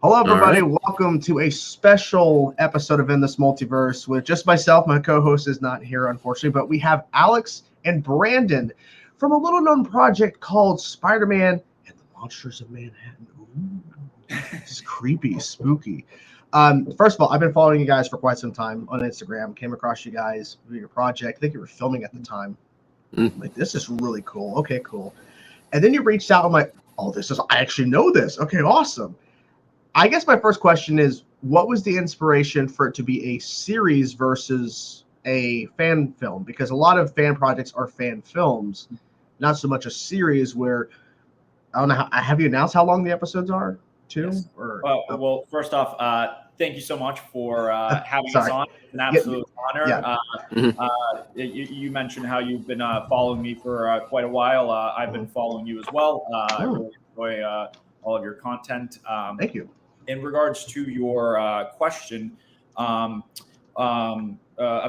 Hello, All everybody. right. Welcome to a special episode of In This Multiverse with just myself. My co-host is not here, unfortunately, but we have Alex and Brandon from a little-known project called Spider-Man and the Monsters of Manhattan. Ooh, this is creepy, spooky. First of all, I've been following you guys for quite some time on Instagram. Came across you guys with your project. I think you were filming at the time. Like, this is really cool. Okay, cool. And then you reached out. I'm like, oh, I actually know this. Okay, awesome. I guess my first question is, what was the inspiration for it to be a series versus a fan film? Because a lot of fan projects are fan films, not so much a series where, I don't know, have you announced how long the episodes are? Two? Yes. Or Well, first off, thank you so much for having us Sorry. on. It's an absolute honor. Yeah. You mentioned how you've been following me for quite a while. I've been following you as well. I really enjoy all of your content. Thank you. In regards to your question, a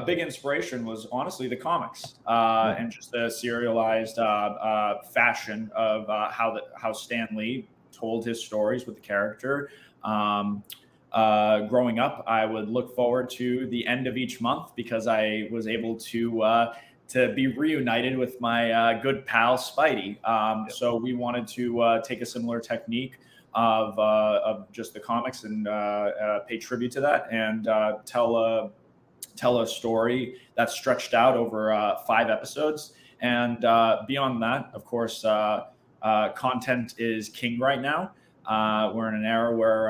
big inspiration was honestly the comics and just the serialized fashion of how Stan Lee told his stories with the character. Growing up, I would look forward to the end of each month because I was able to be reunited with my good pal Spidey. So we wanted to take a similar technique of just the comics and pay tribute to that and tell a story that's stretched out over 5 episodes. And beyond that, of course, content is king right now. We're in an era where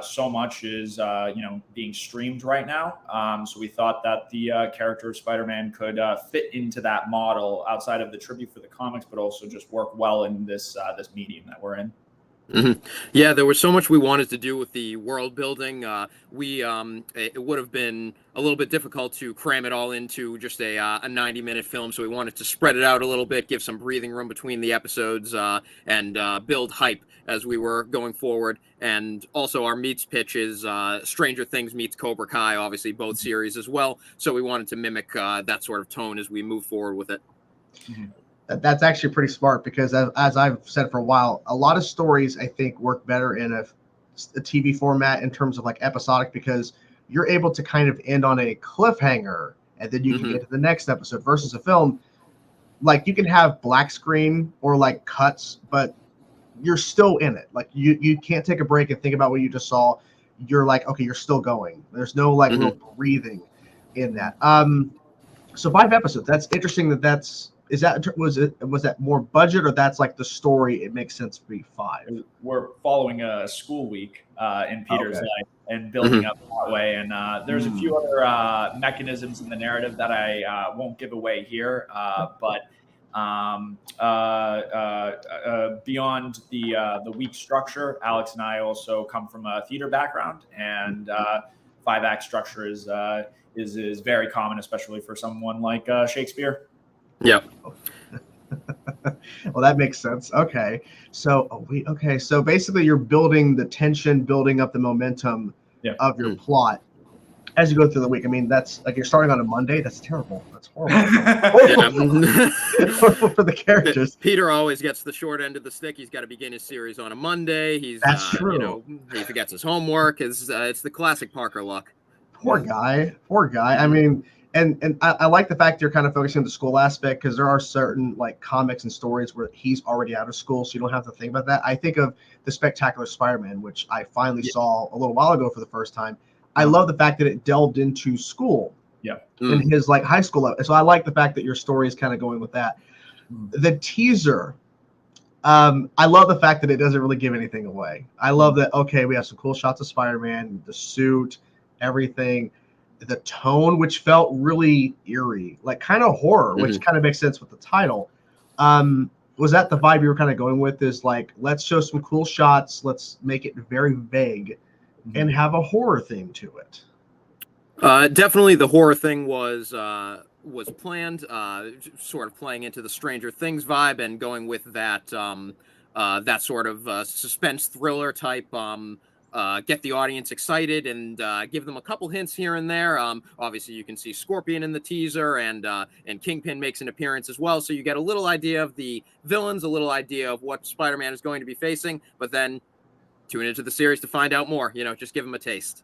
so much is being streamed right now. So we thought that the character of Spider-Man could fit into that model outside of the tribute for the comics, but also just work well in this medium that we're in. Mm-hmm. Yeah, there was so much we wanted to do with the world building. It would have been a little bit difficult to cram it all into just a 90-minute film. So we wanted to spread it out a little bit, give some breathing room between the episodes, and build hype as we were going forward. And also our meets pitch is Stranger Things meets Cobra Kai, obviously both series as well. So we wanted to mimic that sort of tone as we move forward with it. Mm-hmm. That's actually pretty smart because, as I've said for a while, a lot of stories I think work better in a TV format in terms of like episodic, because you're able to kind of end on a cliffhanger and then you can get to the next episode versus a film. Like, you can have black screen or like cuts, but you're still in it. Like, you can't take a break and think about what you just saw. You're like, okay, you're still going. There's no like real breathing in that. So 5 episodes. That's interesting. Was that more budget, or that's like the story? It makes sense to be 5. We're following a school week in Peter's life and building up that way. And there's a few other mechanisms in the narrative that I won't give away here. But beyond the week structure, Alex and I also come from a theater background, and 5-act structure is very common, especially for someone like Shakespeare. Yeah. Well, that makes sense. Okay. So So basically you're building the tension, building up the momentum of your plot as you go through the week. I mean, that's like, you're starting on a Monday. That's terrible. That's horrible. Horrible for the characters. Peter always gets the short end of the stick. He's got to begin his series on a Monday. That's true. He forgets his homework. It's the classic Parker luck. Poor guy. I mean, and I like the fact you're kind of focusing on the school aspect, because there are certain like comics and stories where he's already out of school, so you don't have to think about that. I think of the Spectacular Spider-Man, which I finally saw a little while ago for the first time. I love the fact that it delved into school, in his like high school level. So I like the fact that your story is kind of going with that. The teaser, I love the fact that it doesn't really give anything away. I love that. Okay, we have some cool shots of Spider-Man, the suit, everything. The tone, which felt really eerie, like kind of horror, which kind of makes sense with the title. Was that the vibe you were kind of going with? Is like, let's show some cool shots, let's make it very vague, and have a horror theme to it. Definitely, the horror thing was planned, sort of playing into the Stranger Things vibe and going with that that sort of suspense thriller type. Get the audience excited and give them a couple hints here and there. Obviously, you can see Scorpion in the teaser, and Kingpin makes an appearance as well. So you get a little idea of the villains, a little idea of what Spider-Man is going to be facing, but then tune into the series to find out more. Just give them a taste.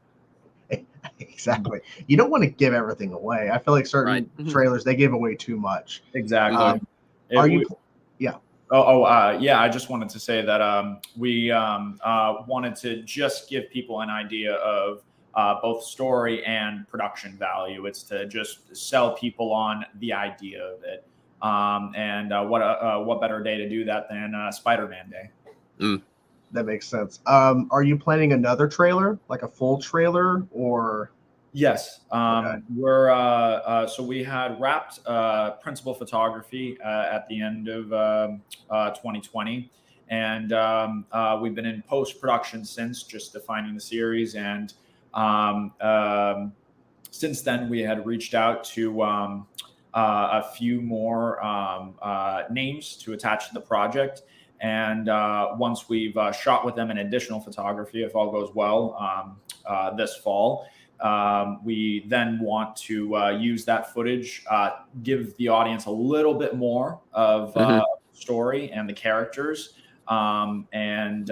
Exactly. You don't want to give everything away. I feel like certain Right. Mm-hmm. trailers, they give away too much. Exactly. Are you? Yeah. Yeah. I just wanted to say that we wanted to just give people an idea of both story and production value. It's to just sell people on the idea of it. And what better day to do that than Spider-Man Day? Mm. That makes sense. Are you planning another trailer, like a full trailer, or? Yes. Okay. So we had wrapped principal photography at the end of 2020, and we've been in post-production since, just defining the series. And since then, we had reached out to a few more names to attach to the project. And once we've shot with them an additional photography, if all goes well, this fall, we then want to use that footage, give the audience a little bit more of story and the characters, and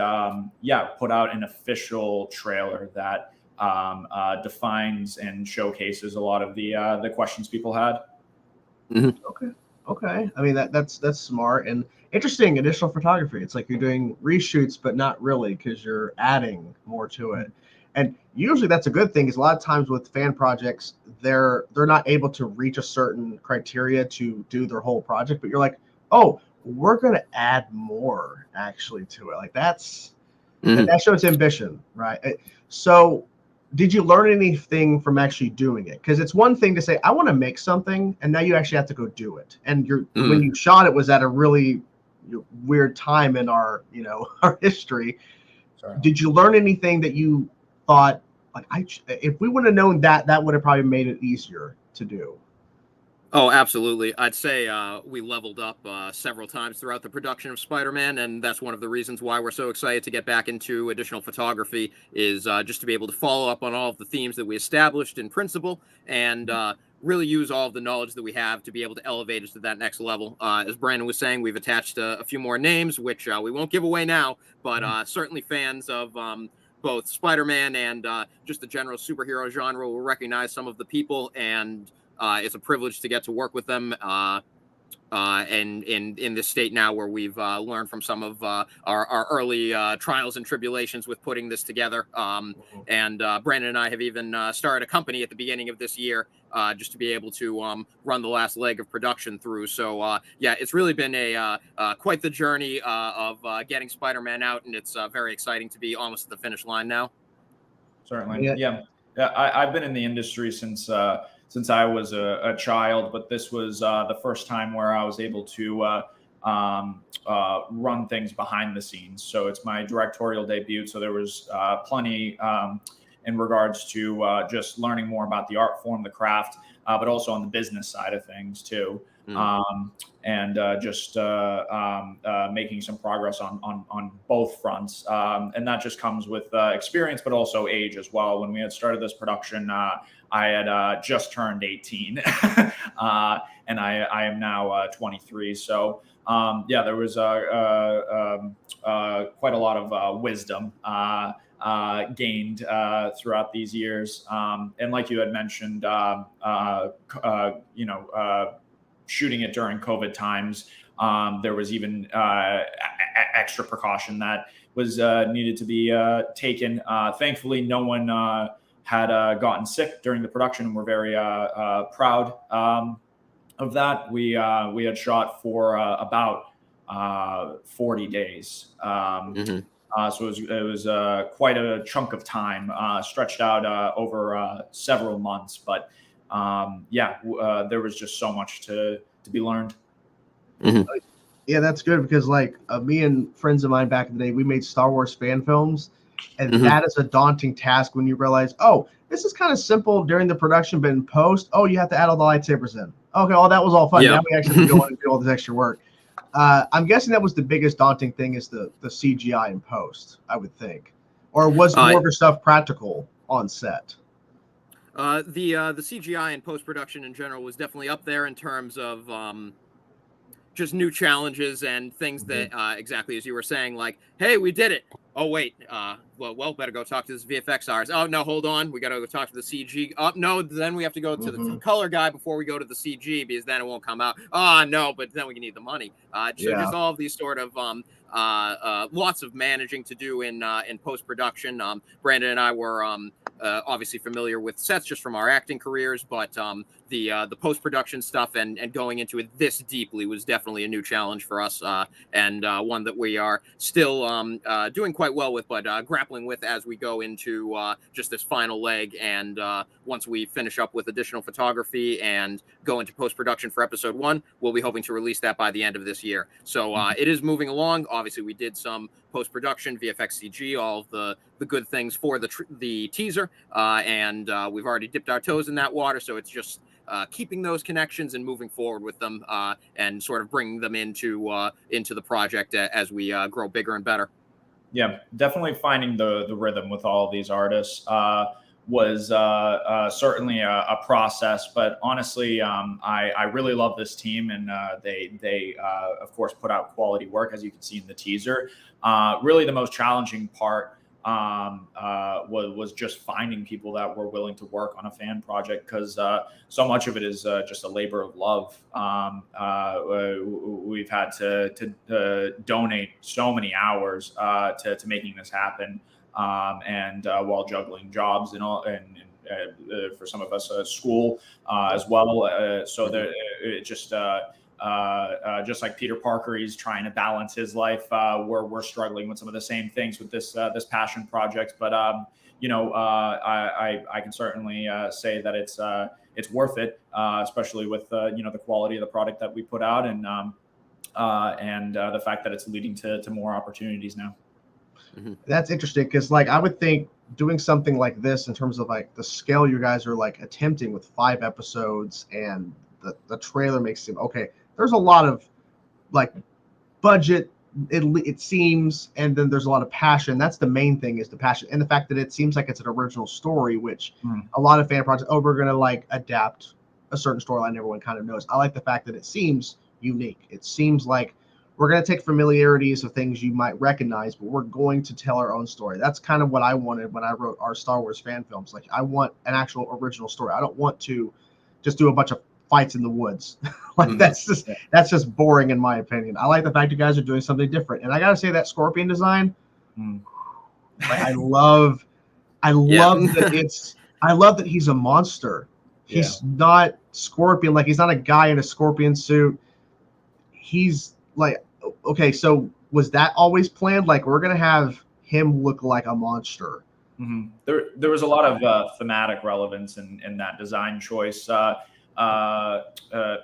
put out an official trailer that defines and showcases a lot of the questions people had. Mm-hmm. Okay. I mean, that's smart and interesting. Additional photography. It's like you're doing reshoots, but not really, because you're adding more to it. And usually that's a good thing, because a lot of times with fan projects, they're not able to reach a certain criteria to do their whole project. But you're like, oh, we're going to add more actually to it. Like that shows ambition, right? So did you learn anything from actually doing it? Because it's one thing to say, I want to make something, and now you actually have to go do it. And when you shot it was at a really weird time in our history. Sorry. Did you learn anything that you thought, like, if we would have known that would have probably made it easier to do? Oh, absolutely. I'd say we leveled up several times throughout the production of Spider-Man, and that's one of the reasons why we're so excited to get back into additional photography, is just to be able to follow up on all of the themes that we established in principle, and really use all of the knowledge that we have to be able to elevate us to that next level. As Brandon was saying, we've attached a few more names, which we won't give away now, but certainly fans of both Spider-Man and just the general superhero genre will recognize some of the people, and it's a privilege to get to work with them and in this state now, where we've learned from some of our early trials and tribulations with putting this together. And Brandon and I have even started a company at the beginning of this year just to be able to run the last leg of production through. So it's really been quite the journey of getting Spider-Man out, and it's very exciting to be almost at the finish line now. Certainly, yeah. I've been in the industry since I was a child, but this was the first time where I was able to run things behind the scenes. So it's my directorial debut. So there was plenty in regards to just learning more about the art form, the craft, but also on the business side of things too. And just making some progress on both fronts. And that just comes with experience, but also age as well. When we had started this production, I had just turned 18 and I am now 23. So there was quite a lot of wisdom gained throughout these years. And like you had mentioned, shooting it during COVID times, there was even extra precaution that was needed to be taken. Thankfully, no one had gotten sick during the production, and we're very proud of that. We had shot for about 40 days. So it was quite a chunk of time, stretched out over several months. But there was just so much to be learned. Yeah, that's good, because like me and friends of mine back in the day, we made Star Wars fan films, and that is a daunting task when you realize, oh, this is kind of simple during the production, but in post, oh, you have to add all the lightsabers in. Okay, well, that was all fun. Now we actually have to go in and do all this extra work. I'm guessing that was the biggest daunting thing, is the CGI in post, I would think. Or was more of your stuff practical on set? The CGI and post-production in general was definitely up there in terms of just new challenges and things that exactly as you were saying, like, hey, we did it. Oh wait, well, better go talk to this VFX artist. Oh no, hold on, we gotta go talk to the CG. Oh no, then we have to go to the color guy before we go to the CG because then it won't come out. Oh no, but then we need the money. So just all of these sort of lots of managing to do in post production. Brandon and I were obviously familiar with sets just from our acting careers, but the post production stuff and going into it this deeply was definitely a new challenge for us, and one that we are still doing quite well with, but grappling with as we go into just this final leg. And once we finish up with additional photography and go into post production for episode 1, we'll be hoping to release that by the end of this year. So it is moving along. Obviously, we did some post production, VFX, CG, all of the good things for the teaser, and we've already dipped our toes in that water. So it's just keeping those connections and moving forward with them, and sort of bringing them into the project as we grow bigger and better. Yeah, definitely finding the rhythm with all of these artists was certainly a process. But honestly, I really love this team, and they of course put out quality work, as you can see in the teaser. Really, the most challenging part was just finding people that were willing to work on a fan project, because so much of it is just a labor of love. We've had to donate so many hours to making this happen, and while juggling jobs and all, and for some of us school as well. So there, it just like Peter Parker, he's trying to balance his life. We're struggling with some of the same things with this passion project. But I can certainly say that it's worth it, especially with the quality of the product that we put out, and the fact that it's leading to more opportunities now. That's interesting, because like I would think doing something like this in terms of like the scale you guys are like attempting with 5 episodes, and the trailer makes it okay. There's a lot of like budget, it seems, and then there's a lot of passion. That's the main thing, is the passion, and the fact that it seems like it's an original story, which a lot of fan projects, we're gonna like adapt a certain storyline everyone kind of knows. I like the fact that it seems unique. It seems like we're going to take familiarities of things you might recognize, but we're going to tell our own story. That's kind of what I wanted when I wrote our Star Wars fan films. Like, I want an actual original story. I don't want to just do a bunch of fights in the woods. Like that's just boring in my opinion. I like the fact you guys are doing something different. And I gotta say that Scorpion design, like I love that I love that he's a monster. He's not Scorpion, like he's not a guy in a Scorpion suit. He's like, okay, so was that always planned? Like, we're gonna have him look like a monster. There was a lot of thematic relevance in that design choice.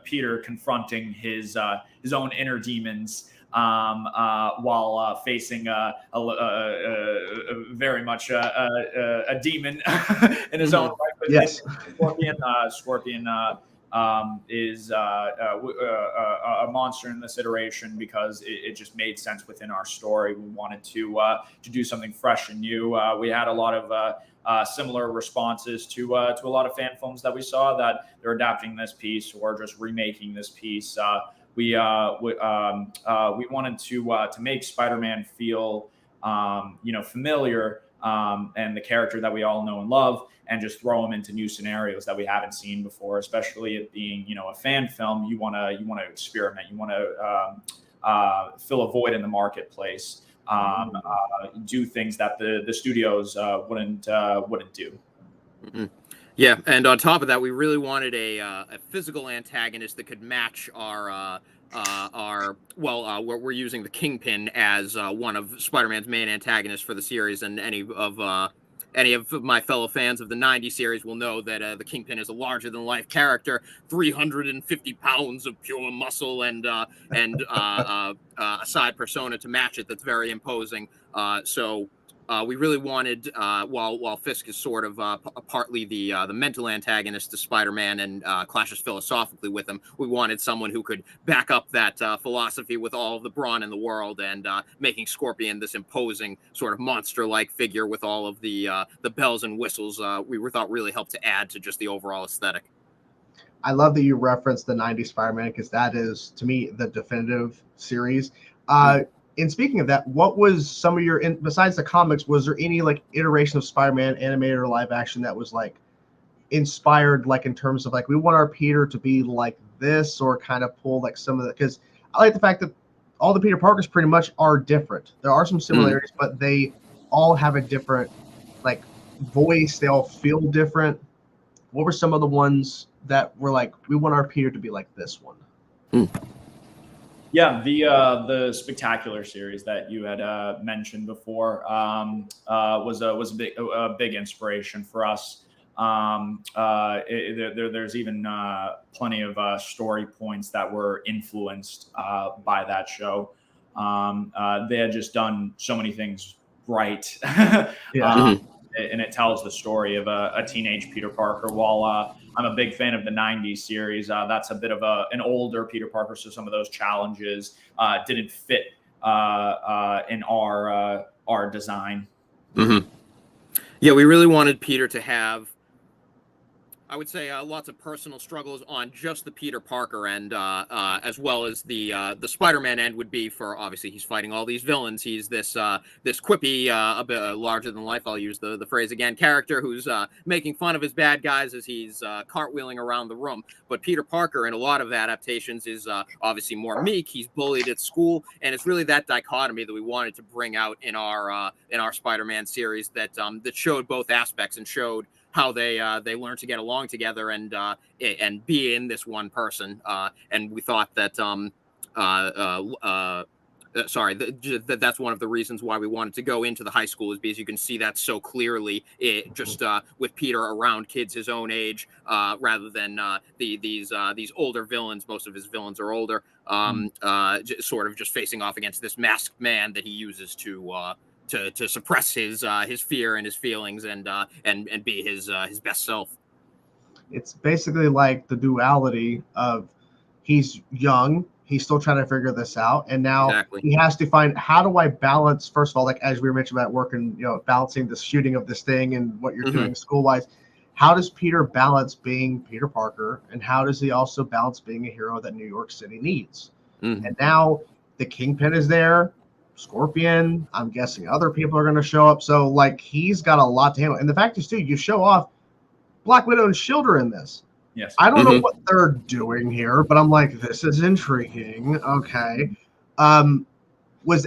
Peter confronting his own inner demons while facing very much a demon in his own right. But yes, Scorpion is a monster in this iteration because it just made sense within our story. We wanted to do something fresh and new. We had a lot of similar responses to a lot of fan films that we saw, that they're adapting this piece or just remaking this piece. We wanted to make Spider-Man feel familiar, and the character that we all know and love, and just throw him into new scenarios that we haven't seen before. Especially it being a fan film, you want to experiment, you want to fill a void in the marketplace, do things that the studios wouldn't do. Yeah, and on top of that, we really wanted a physical antagonist that could match our we're using the Kingpin as one of Spider-Man's main antagonists for the series, and any of my fellow fans of the 90 series will know that the Kingpin is a larger-than-life character, 350 pounds of pure muscle, and a side persona to match it that's very imposing. So we really wanted, while Fisk is sort of partly the mental antagonist to Spider-Man and clashes philosophically with him, we wanted someone who could back up that philosophy with all of the brawn in the world, and making Scorpion this imposing sort of monster-like figure with all of the bells and whistles we thought really helped to add to just the overall aesthetic. I love that you referenced the 90s Spider-Man because that is, to me, the definitive series. And speaking of that, what was some of your, besides the comics, was there any like iteration of Spider-Man animated or live action that was like inspired, like in terms of like we want our Peter to be like this, or kind of pull like some of the, because I like the fact that all the Peter Parkers pretty much are different. There are some similarities, but they all have a different like voice. They all feel different. What were some of the ones that were like, we want our Peter to be like this one? Yeah, the Spectacular series that you had mentioned before was a big inspiration for us. There's even plenty of story points that were influenced by that show. They had just done so many things right. And it tells the story of a teenage Peter Parker. While I'm a big fan of the 90s series, that's a bit of an older Peter Parker, so some of those challenges didn't fit in our design. Yeah, we really wanted Peter to have, I would say, lots of personal struggles on just the Peter Parker end, as well as the Spider-Man end would be for, obviously, he's fighting all these villains. He's this quippy, a bit larger than life, I'll use the phrase again, character who's making fun of his bad guys as he's cartwheeling around the room. But Peter Parker, in a lot of adaptations, is obviously more meek. He's bullied at school, and it's really that dichotomy that we wanted to bring out in our Spider-Man series that showed both aspects and showed how they learn to get along together and be in this one person. And we thought that that's one of the reasons why we wanted to go into the high school, is because you can see that so clearly with Peter around kids his own age, rather than these older villains. Most of his villains are older, sort of just facing off against this masked man that he uses to suppress his fear and his feelings and be his best self. It's basically like the duality of he's young, he's still trying to figure this out, and now he has to find, how do I balance, first of all, like as we mentioned about working, balancing the shooting of this thing and what you're doing school wise. How does Peter balance being Peter Parker, and how does he also balance being a hero that New York City needs? And now the Kingpin is there. Scorpion, I'm guessing other people are going to show up. So, like, he's got a lot to handle. And the fact is, too, you show off Black Widow and S.H.I.E.L.D. are in this. Yes. I don't know what they're doing here, but I'm like, this is intriguing. Okay.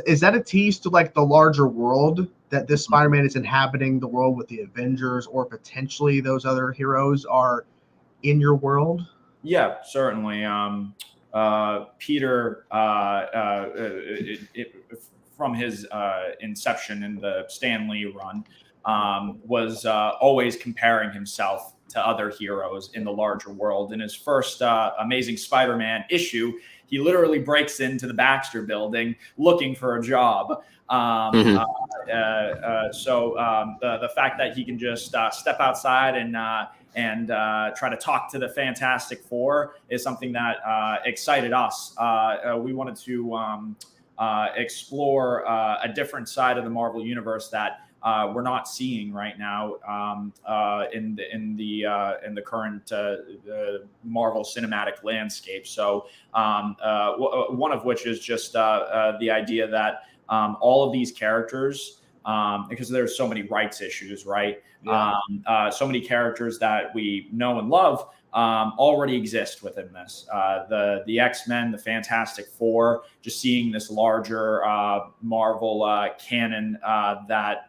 Is that a tease to, like, the larger world that this Spider-Man is inhabiting the world with the Avengers, or potentially those other heroes are in your world? Yeah, certainly. Peter, from his inception in the Stan Lee run, was always comparing himself to other heroes in the larger world. In his first Amazing Spider-Man issue, he literally breaks into the Baxter Building looking for a job. So the fact that he can just step outside and try to talk to the Fantastic Four is something that excited us. We wanted to explore a different side of the Marvel Universe that we're not seeing right now in the current Marvel cinematic landscape. So one of which is just the idea that all of these characters, because there's so many rights issues, right? Yeah. So many characters that we know and love already exist within this. The X-Men, the Fantastic Four, just seeing this larger Marvel canon that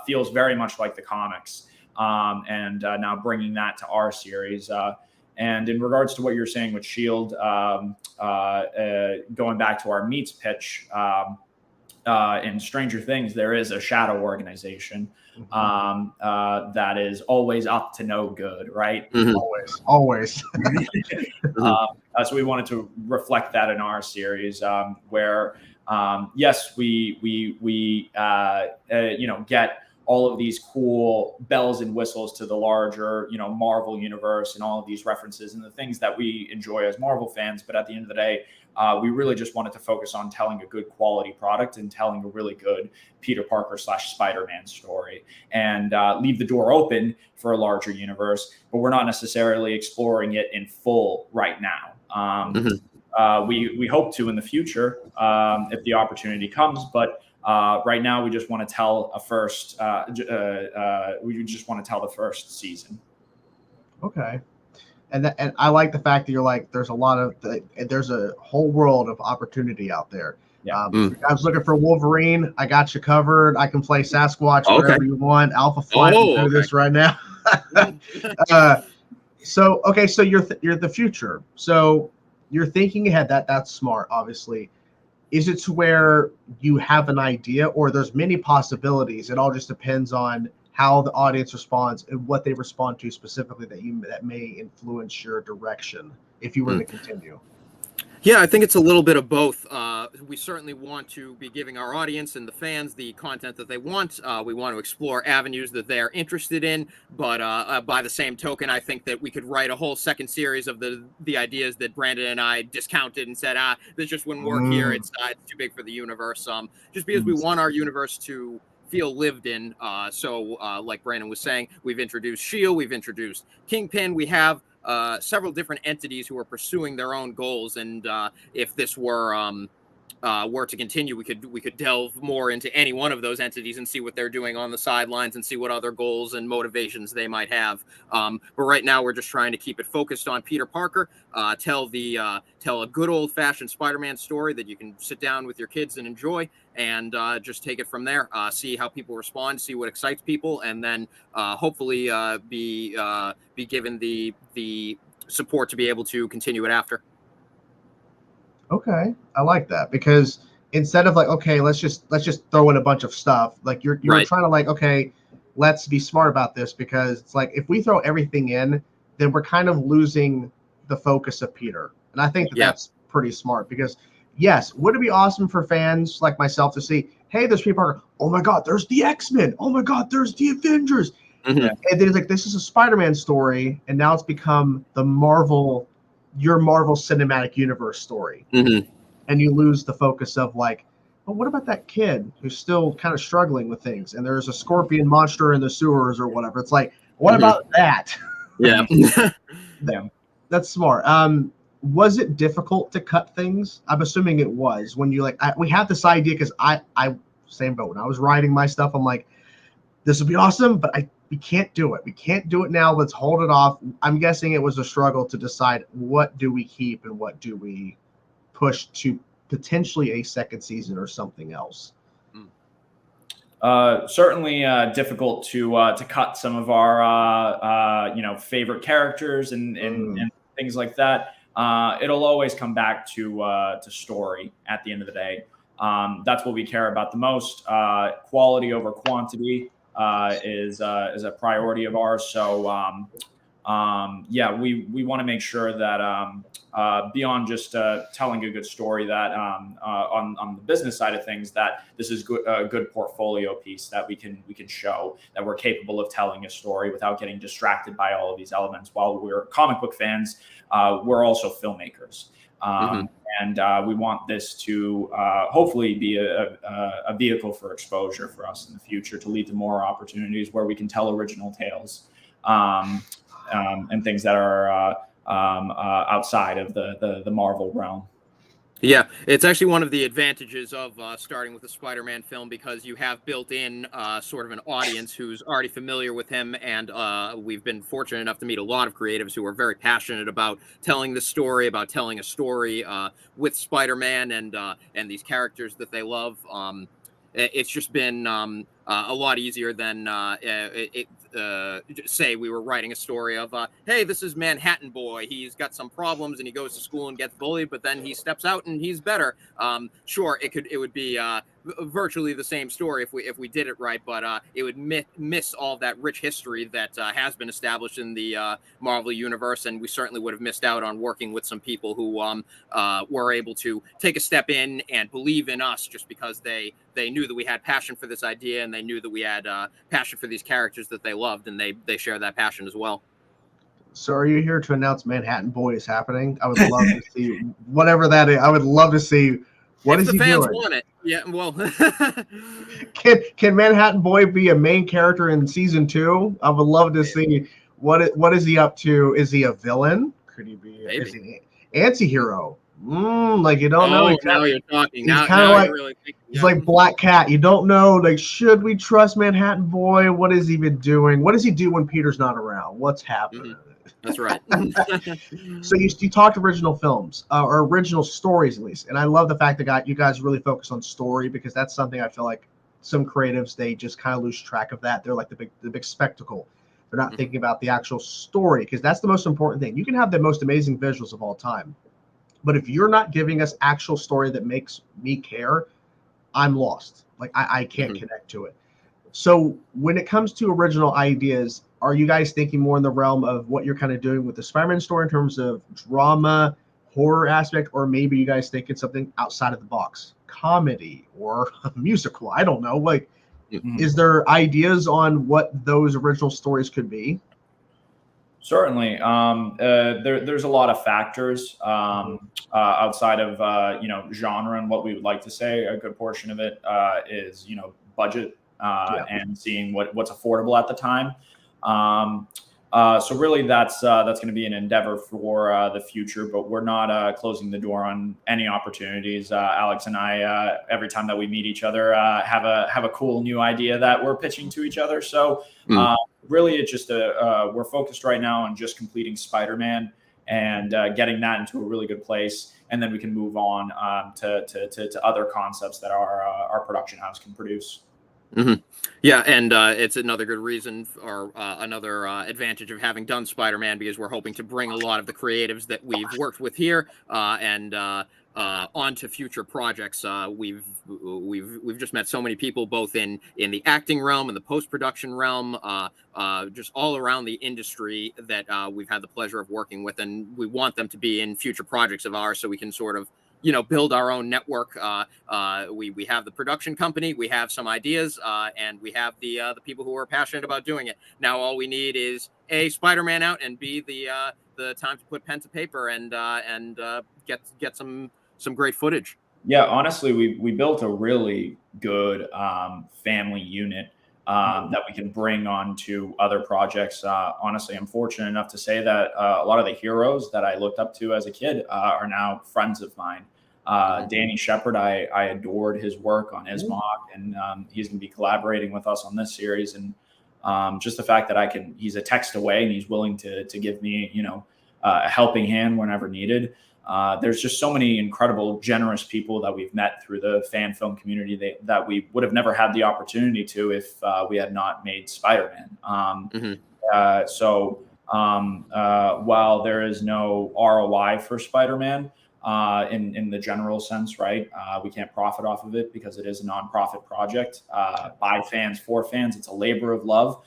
feels very much like the comics, and now bringing that to our series. And in regards to what you're saying with S.H.I.E.L.D., going back to our meets pitch, in Stranger Things, there is a shadow organization that is always up to no good, right? Always. So we wanted to reflect that in our series, where yes, we get all of these cool bells and whistles to the larger, Marvel universe and all of these references and the things that we enjoy as Marvel fans. But at the end of the day, we really just wanted to focus on telling a good quality product and telling a really good Peter Parker / Spider-Man story, and leave the door open for a larger universe, but we're not necessarily exploring it in full right now. We hope to in the future if the opportunity comes, but right now we just want to tell we just want to tell the first season. Okay. And I like the fact that you're like, there's a whole world of opportunity out there. Yeah. If I was looking for Wolverine, I got you covered. I can play Sasquatch wherever you want. Alpha Flight will do this right now. So you're the future. So you're thinking ahead. That's smart, obviously. Is it to where you have an idea, or there's many possibilities? It all just depends on how the audience responds and what they respond to specifically that may influence your direction if you were to continue. Yeah, I think it's a little bit of both. We certainly want to be giving our audience and the fans the content that they want. We want to explore avenues that they're interested in, but by the same token, I think that we could write a whole second series of the ideas that Brandon and I discounted and said, this just wouldn't work here. It's too big for the universe. Just because we want our universe to feel lived in. So like Brandon was saying, we've introduced S.H.I.E.L.D., we've introduced Kingpin, we have several different entities who are pursuing their own goals, and if this were to continue, we could delve more into any one of those entities and see what they're doing on the sidelines and see what other goals and motivations they might have. But right now, we're just trying to keep it focused on Peter Parker. Tell a good old-fashioned Spider-Man story that you can sit down with your kids and enjoy, and just take it from there. See how people respond, see what excites people, and then hopefully be given the support to be able to continue it after. Okay, I like that, because instead of like, okay, let's just throw in a bunch of stuff, like you're Right. trying to like, okay, let's be smart about this, because it's like if we throw everything in, then we're kind of losing the focus of Peter. And I think that's pretty smart, because yes, would it be awesome for fans like myself to see, hey, there's Peter Parker, oh my God, there's the X-Men, oh my God, there's the Avengers. And then it's like, this is a Spider-Man story, and now it's become your Marvel Cinematic Universe story. And you lose the focus of like, well, what about that kid who's still kind of struggling with things, and there's a scorpion monster in the sewers or whatever? It's like, what about that? Yeah. That's smart. Was it difficult to cut things? I'm assuming it was. When you we have this idea, because I same boat. When I was writing my stuff, I'm like, this would be awesome, but we can't do it. We can't do it now. Let's hold it off. I'm guessing it was a struggle to decide what do we keep and what do we push to potentially a second season or something else. Certainly difficult to cut some of our favorite characters and things like that. It'll always come back to story at the end of the day. That's what we care about the most. Quality over quantity is a priority of ours. So we want to make sure that beyond just telling a good story, that on the business side of things, that this is a good portfolio piece that we can show that we're capable of telling a story without getting distracted by all of these elements. While we're comic book fans, we're also filmmakers. And we want this to hopefully be a vehicle for exposure for us in the future, to lead to more opportunities where we can tell original tales and things that are outside of the Marvel realm. Yeah, it's actually one of the advantages of starting with a Spider-Man film, because you have built in sort of an audience who's already familiar with him, and we've been fortunate enough to meet a lot of creatives who are very passionate about telling the story, about telling a story with Spider-Man and these characters that they love. It's just been a lot easier than say we were writing a story of, hey, this is Manhattan Boy. He's got some problems and he goes to school and gets bullied, but then he steps out and he's better. Sure, it would be virtually the same story if we did it right, but it would miss all that rich history that has been established in the Marvel universe, and we certainly would have missed out on working with some people who were able to take a step in and believe in us just because they knew that we had passion for this idea, and they knew that we had passion for these characters that they loved, and they share that passion as well. So are you here to announce Manhattan Boy is happening? I would love to see whatever that is. I would love to see what if is the he fans doing. want it. Yeah, well, Can Manhattan Boy be a main character in season 2? I would love to see what is he up to. Is he a villain? Could he be? Maybe. Is he an anti-hero? Like you don't know. Now you're talking. He's Now kind of like you're really thinking. he's like Black Cat. You don't know. Like, should we trust Manhattan Boy? What is he been doing? What does he do when Peter's not around? What's happening? That's right. So you talked original films or original stories at least, and I love the fact that you guys really focus on story, because that's something I feel like some creatives, they just kind of lose track of that. They're like the big spectacle. They're not thinking about the actual story, because that's the most important thing. You can have the most amazing visuals of all time, but if you're not giving us actual story that makes me care, I'm lost. Like I can't connect to it. So when it comes to original ideas, are you guys thinking more in the realm of what you're kind of doing with the Spider-Man story in terms of drama, horror aspect, or maybe you guys thinking something outside of the box, comedy or a musical? I don't know. Like, is there ideas on what those original stories could be? Certainly. There's a lot of factors outside of genre and what we would like to say. A good portion of it is budget and seeing what's affordable at the time. So really, that's going to be an endeavor for the future. But we're not closing the door on any opportunities. Alex and I, every time that we meet each other, have a cool new idea that we're pitching to each other. So really, it's just we're focused right now on just completing Spider-Man and getting that into a really good place, and then we can move on to other concepts that our production house can produce. Yeah, and it's another good reason or another advantage of having done Spider-Man, because we're hoping to bring a lot of the creatives that we've worked with here and onto future projects. We've just met so many people, both in the acting realm and the post-production realm, just all around the industry that we've had the pleasure of working with, and we want them to be in future projects of ours, so we can sort of build our own network. We have the production company, we have some ideas, and we have the people who are passionate about doing it. Now all we need is A, Spider-Man out, and B, the time to put pen to paper and get some great footage. Yeah, honestly, we built a really good family unit that we can bring on to other projects. Honestly, I'm fortunate enough to say that a lot of the heroes that I looked up to as a kid are now friends of mine. Danny Shepard, I adored his work on Ismok, and he's going to be collaborating with us on this series. And just the fact that he's a text away and he's willing to give me, a helping hand whenever needed. There's just so many incredible, generous people that we've met through the fan film community that we would have never had the opportunity to if we had not made Spider-Man. So while there is no ROI for Spider-Man in the general sense, right? We can't profit off of it because it is a nonprofit project by fans for fans. It's a labor of love.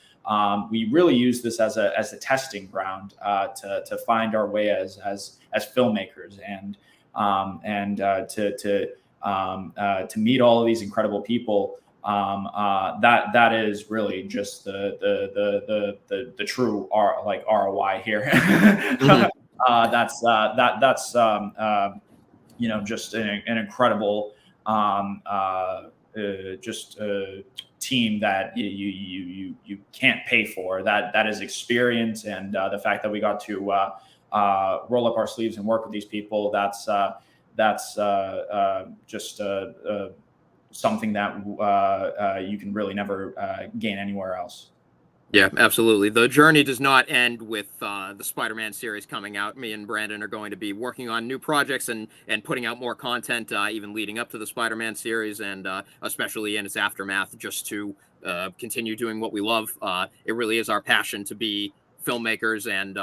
We really use this as a testing ground to find our way as filmmakers and to meet all of these incredible people. That is really just the true ROI here. That's just an incredible team that you can't pay for. That is experience, and the fact that we got to roll up our sleeves and work with these people, that's just something that you can really never gain anywhere else. Yeah, absolutely. The journey does not end with the Spider-Man series coming out. Me and Brandon are going to be working on new projects and putting out more content, even leading up to the Spider-Man series, and especially in its aftermath, just to continue doing what we love. It really is our passion to be filmmakers and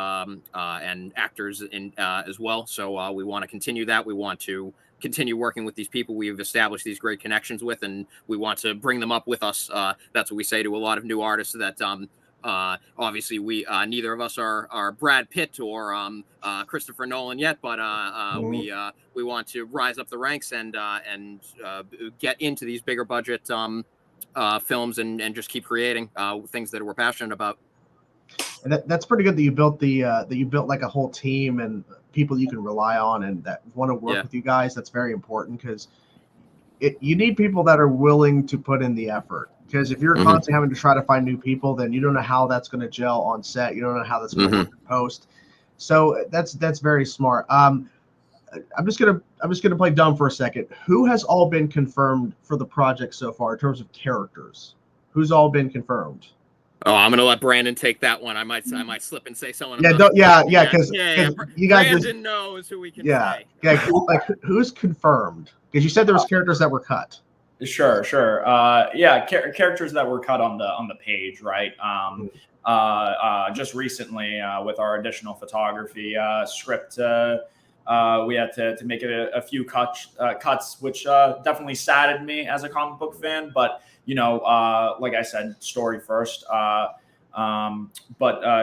actors as well. So we want to continue that. We want to continue working with these people we've established these great connections with, and we want to bring them up with us. That's what we say to a lot of new artists that obviously we neither of us are Brad Pitt or Christopher Nolan yet, but we want to rise up the ranks and get into these bigger budget films and just keep creating things that we're passionate about. And that's pretty good that you built that you built like a whole team and people you can rely on and that want to work with you guys. That's very important because you need people that are willing to put in the effort. Because if you're constantly having to try to find new people, then you don't know how that's going to gel on set. You don't know how that's going to work in post. So that's very smart. I'm just gonna play dumb for a second. Who has all been confirmed for the project so far in terms of characters? Who's all been confirmed? Oh, I'm gonna let Brandon take that one. I might slip and say someone. Because you guys Brandon knows who we can say. Yeah, like who's confirmed? Because you said there was characters that were cut. Sure. Characters that were cut on the page, right? Just recently with our additional photography script, we had to make a few cuts, which definitely saddened me as a comic book fan. But like I said, story first. But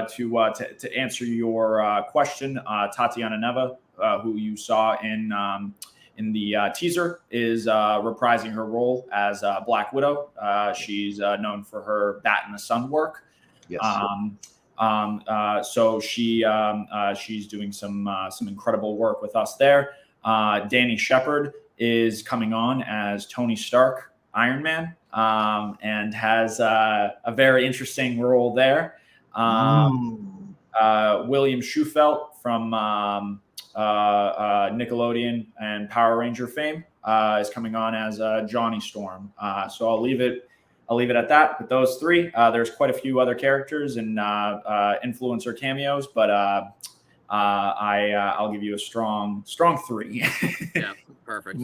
to answer your question, Tatiana Neva, who you saw in the teaser, is reprising her role as Black Widow. She's known for her Bat in the Sun work. Yes. So she's doing some incredible work with us there. Danny Shepard is coming on as Tony Stark, Iron Man, and has a very interesting role there. William Schufelt from Nickelodeon and Power Ranger fame is coming on as Johnny Storm. So I'll leave it at that with those three. There's quite a few other characters and influencer cameos, but I'll give you a strong three. Yeah, perfect.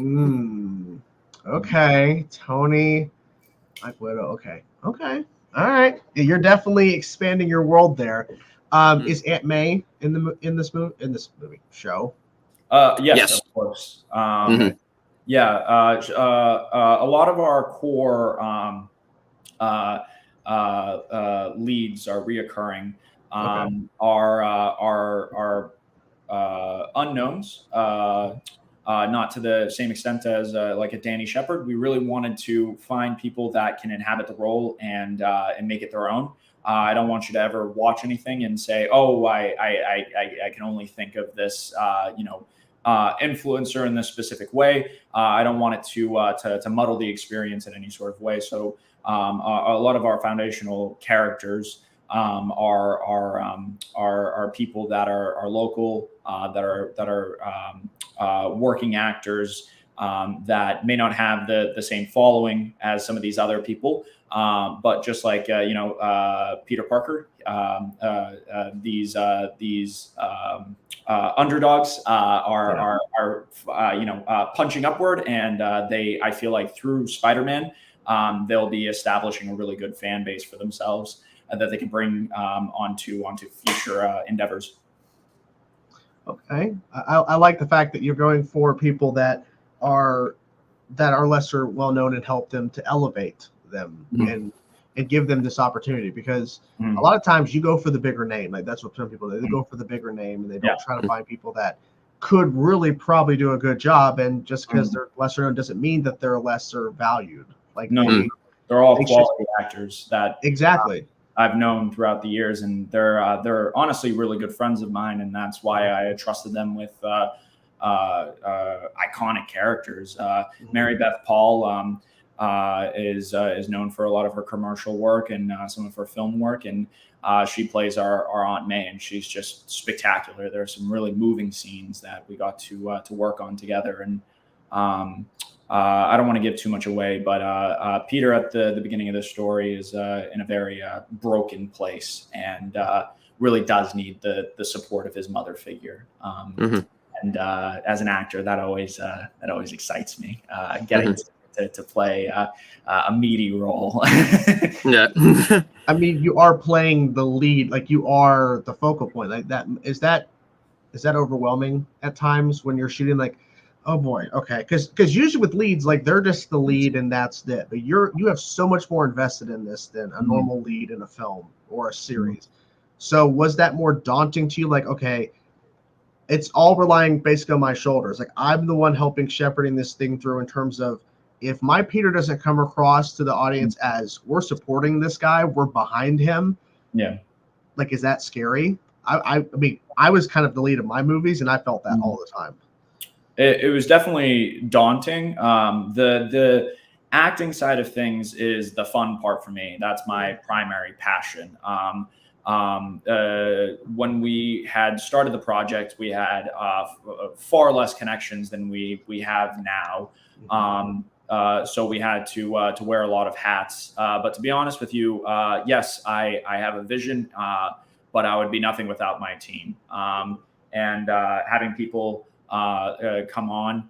Okay, Tony, Black Widow. Okay, all right. You're definitely expanding your world there. Is Aunt May in this movie show? Yes, of course. Yeah, a lot of our core leads are reoccurring. Are unknowns. Not to the same extent as like a Danny Shepard. We really wanted to find people that can inhabit the role and make it their own. I don't want you to ever watch anything and say, "Oh, I can only think of this, influencer in this specific way." I don't want it to muddle the experience in any sort of way. So a lot of our foundational characters are people that are local, that are working actors that may not have the same following as some of these other people. But just like Peter Parker, these underdogs are punching upward, and I feel like through Spider-Man, they'll be establishing a really good fan base for themselves that they can bring onto future endeavors. Okay, I like the fact that you're going for people that are lesser well known and help them to elevate them and give them this opportunity, because a lot of times you go for the bigger name. Like that's what some people do. They go for the bigger name and they don't try to find people that could really probably do a good job. And just because they're lesser known doesn't mean that they're lesser valued. Like they're all quality actors that exactly I've known throughout the years, and they're honestly really good friends of mine, and that's why I trusted them with iconic characters. Mary Beth Paul is known for a lot of her commercial work and some of her film work, and she plays our Aunt May, and she's just spectacular. There are some really moving scenes that we got to work on together, and I don't want to give too much away, but Peter at the beginning of the story is in a very broken place and really does need the support of his mother figure. And as an actor, that always excites me, getting to play a meaty role. Yeah. I mean, you are playing the lead, like you are the focal point. Like that is that overwhelming at times when you're shooting? Like Oh boy. Okay. Because usually with leads, like they're just the lead and that's it. But you have so much more invested in this than a normal lead in a film or a series. So was that more daunting to you? Like, okay, it's all relying basically on my shoulders. Like I'm the one helping shepherding this thing through in terms of if my Peter doesn't come across to the audience as we're supporting this guy, we're behind him. Yeah. Like, is that scary? I mean, I was kind of the lead of my movies and I felt that all the time. It was definitely daunting. The acting side of things is the fun part for me. That's my primary passion. When we had started the project, we had far less connections than we have now. So we had to wear a lot of hats. But to be honest with you, yes, I have a vision, but I would be nothing without my team. And having people come on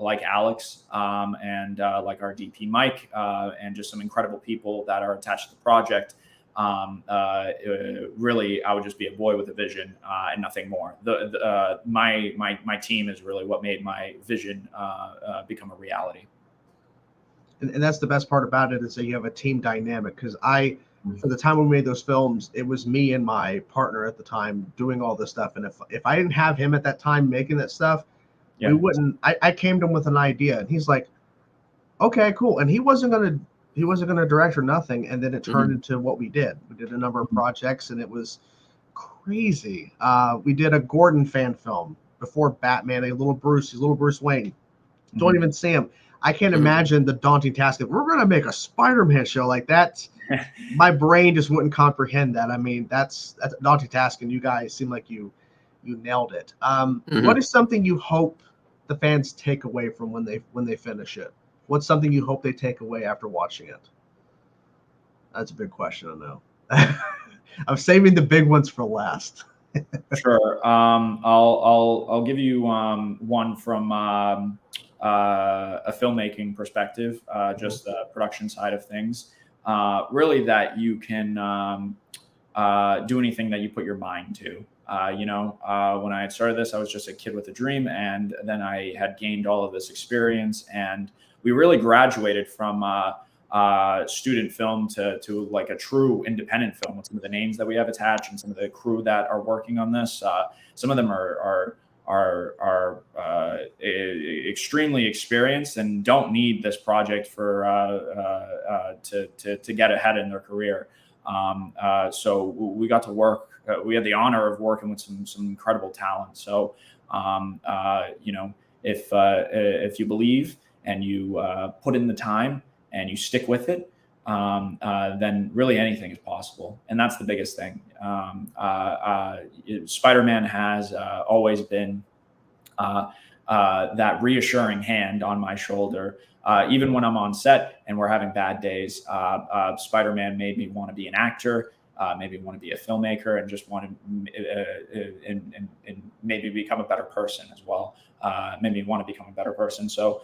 like Alex and like our DP Mike and just some incredible people that are attached to the project. Really, I would just be a boy with a vision and nothing more. My team is really what made my vision become a reality. And that's the best part about it is that you have a team dynamic. Because for the time we made those films, it was me and my partner at the time doing all this stuff. And if I didn't have him at that time making that stuff, we wouldn't. I came to him with an idea, and he's like, "Okay, cool." And he wasn't gonna direct or nothing. And then it turned into what we did. We did a number of projects, and it was crazy. We did a Gordon fan film before Batman. He's little Bruce Wayne. Don't even see him. I can't imagine the daunting task of we're going to make a Spider-Man show like that. My brain just wouldn't comprehend that. I mean, that's a daunting task, and you guys seem like you nailed it. What is something you hope the fans take away from when they finish it? What's something you hope they take away after watching it? That's a big question, I know. I'm saving the big ones for last. Sure. I'll give you one from a filmmaking perspective, just the production side of things. Really, that you can do anything that you put your mind to. When I had started this, I was just a kid with a dream, and then I had gained all of this experience, and we really graduated from student film to like a true independent film with some of the names that we have attached and some of the crew that are working on this. Some of them are extremely experienced and don't need this project for to get ahead in their career. So we got to work. We had the honor of working with some incredible talent. So if you believe and you put in the time and you stick with it, then really anything is possible. And that's the biggest thing. Spider-Man has always been that reassuring hand on my shoulder. Even when I'm on set and we're having bad days, Spider-Man made me want to be an actor, maybe want to be a filmmaker, and just want to and maybe become a better person as well. Made me want to become a better person. So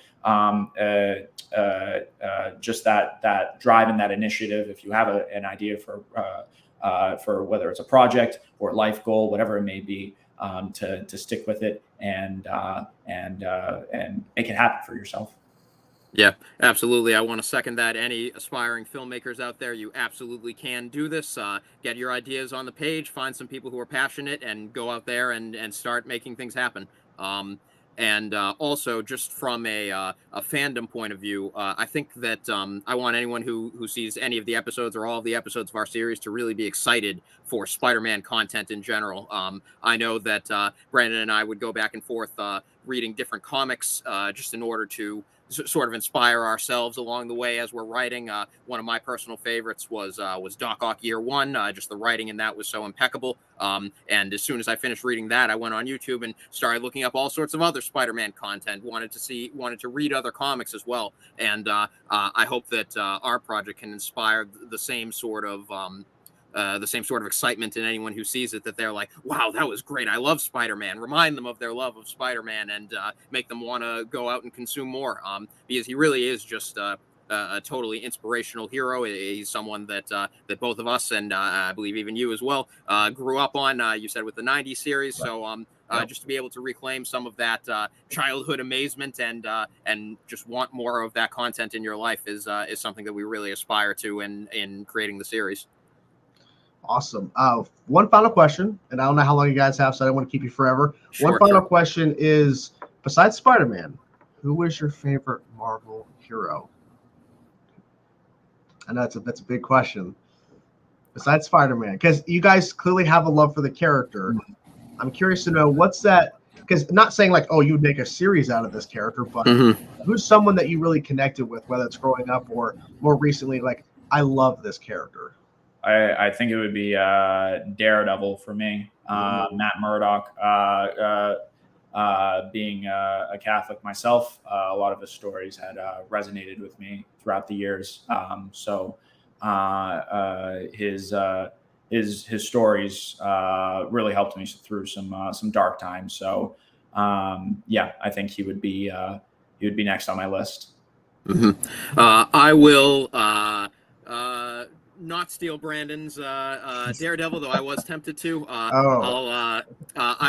just that drive and that initiative. If you have an idea for whether it's a project or a life goal, whatever it may be, to stick with it and make it happen for yourself. Yeah, absolutely. I want to second that. Any aspiring filmmakers out there, you absolutely can do this. Get your ideas on the page, find some people who are passionate, and go out there and start making things happen. And also, just from a fandom point of view, I think that I want anyone who sees any of the episodes or all of the episodes of our series to really be excited for Spider-Man content in general. I know that Brandon and I would go back and forth reading different comics just in order to sort of inspire ourselves along the way as we're writing. One of my personal favorites was Doc Ock Year One. Just the writing in that was so impeccable. And as soon as I finished reading that, I went on YouTube and started looking up all sorts of other Spider-Man content. Wanted to read other comics as well. And I hope that our project can inspire the same sort of excitement in anyone who sees it, that they're like, wow, that was great. I love Spider-Man. Remind them of their love of Spider-Man and make them want to go out and consume more. Because he really is just a totally inspirational hero. He's someone that that both of us, and I believe even you as well, grew up on. You said with the '90s series, so just to be able to reclaim some of that childhood amazement and just want more of that content in your life is something that we really aspire to in creating the series. Awesome. One final question, and I don't know how long you guys have, so I don't want to keep you forever. Sure, One final sure. question is, besides Spider-Man, who is your favorite Marvel hero? I know that's a big question. Besides Spider-Man, because you guys clearly have a love for the character. I'm curious to know what's that, because not saying like, oh, you would make a series out of this character, but who's someone that you really connected with, whether it's growing up or more recently, like, I love this character. I think it would be Daredevil for me. Matt Murdock, being a Catholic myself, a lot of his stories had resonated with me throughout the years. His stories really helped me through some dark times. So yeah, I think he would be next on my list. I will not steal Brandon's Daredevil, though I was tempted to. I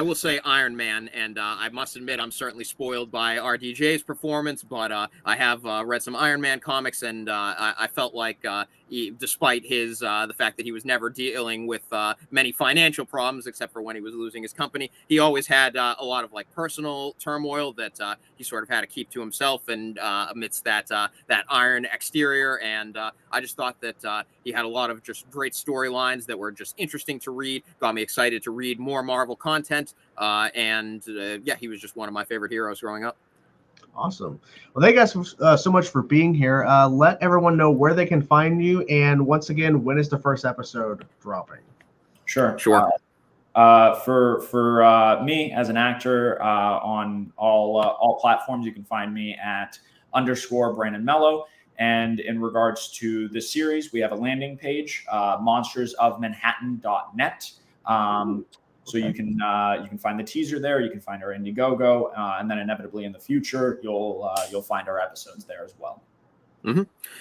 will say Iron Man, and I must admit I'm certainly spoiled by RDJ's performance, but I have read some Iron Man comics, and I felt like despite his the fact that he was never dealing with many financial problems, except for when he was losing his company, he always had a lot of like personal turmoil that he sort of had to keep to himself, and amidst that iron exterior, and I just thought that he had a lot of just great storylines that were just interesting to read, got me excited to read more Marvel content, and yeah, he was just one of my favorite heroes growing up. Awesome. Well, thank you guys so much for being here. Let everyone know where they can find you, and once again, when is the first episode dropping? Sure. For me as an actor, on all platforms, you can find me at _Brandon Mello. And in regards to the series, we have a landing page, monstersofmanhattan.net. So you can find the teaser there. You can find our Indiegogo, and then inevitably in the future, you'll find our episodes there as well.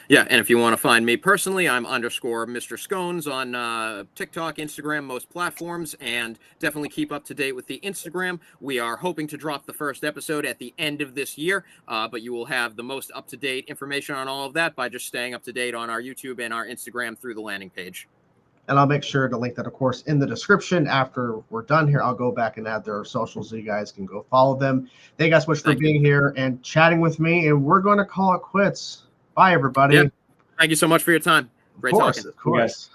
Yeah, and if you want to find me personally, I'm _Mr. Scones on TikTok, Instagram, most platforms, and definitely keep up to date with the Instagram. We are hoping to drop the first episode at the end of this year, but you will have the most up-to-date information on all of that by just staying up to date on our YouTube and our Instagram through the landing page. And I'll make sure to link that, of course, in the description. After we're done here, I'll go back and add their socials so you guys can go follow them. Thank you guys so much for being here and chatting with me, and we're going to call it quits. Bye, everybody. Yeah. Thank you so much for your time. Great talking. Of course.